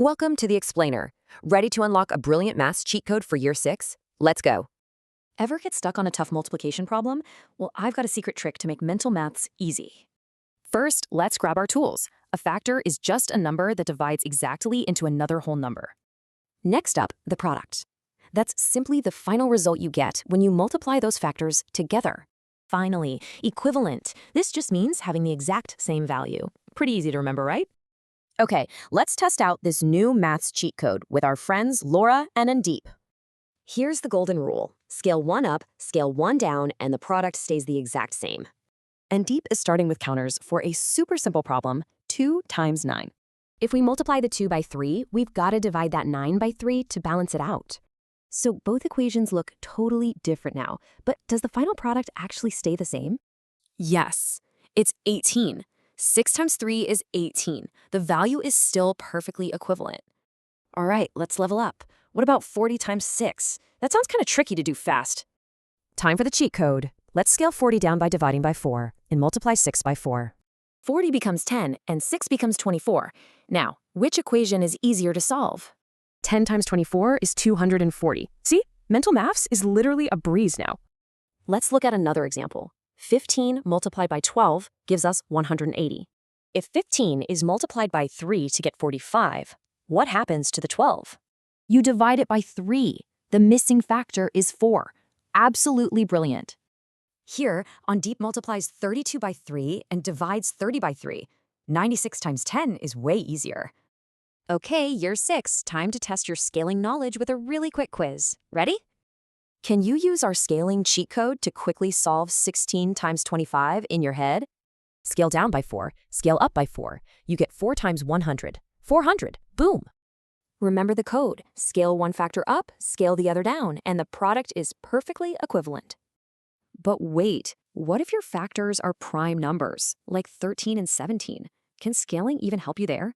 Welcome to the Explainer. Ready to unlock a brilliant math cheat code for year 6? Let's go. Ever get stuck on a tough multiplication problem? Well, I've got a secret trick to make mental maths easy. First, let's grab our tools. A factor is just a number that divides exactly into another whole number. Next up, the product. That's simply the final result you get when you multiply those factors together. Finally, equivalent. This just means having the exact same value. Pretty easy to remember, right? Okay, let's test out this new maths cheat code with our friends Laura and Andeep. Here's the golden rule. Scale 1 up, scale 1 down, and the product stays the exact same. Andeep is starting with counters for a super simple problem, 2 times 9. If we multiply the 2 by 3, we've got to divide that 9 by 3 to balance it out. So both equations look totally different now, but does the final product actually stay the same? Yes, it's 18. 6 times 3 is 18. The value is still perfectly equivalent. All right, let's level up. What about 40 times 6? That sounds kind of tricky to do fast. Time for the cheat code. Let's scale 40 down by dividing by 4 and multiply 6 by 4. 40 becomes 10 and 6 becomes 24. Now, which equation is easier to solve? 10 times 24 is 240. See? Mental maths is literally a breeze now. Let's look at another example. 15 multiplied by 12 gives us 180. If 15 is multiplied by 3 to get 45, what happens to the 12? You divide it by 3. The missing factor is 4. Absolutely brilliant. Here, Andeep multiplies 32 by 3 and divides 30 by 3. 96 times 10 is way easier. Okay, year 6, time to test your scaling knowledge with a really quick quiz. Ready? Can you use our scaling cheat code to quickly solve 16 times 25 in your head? Scale down by 4, scale up by 4. You get 4 times 100. 400. Boom! Remember the code. Scale one factor up, scale the other down, and the product is perfectly equivalent. But wait, what if your factors are prime numbers, like 13 and 17? Can scaling even help you there?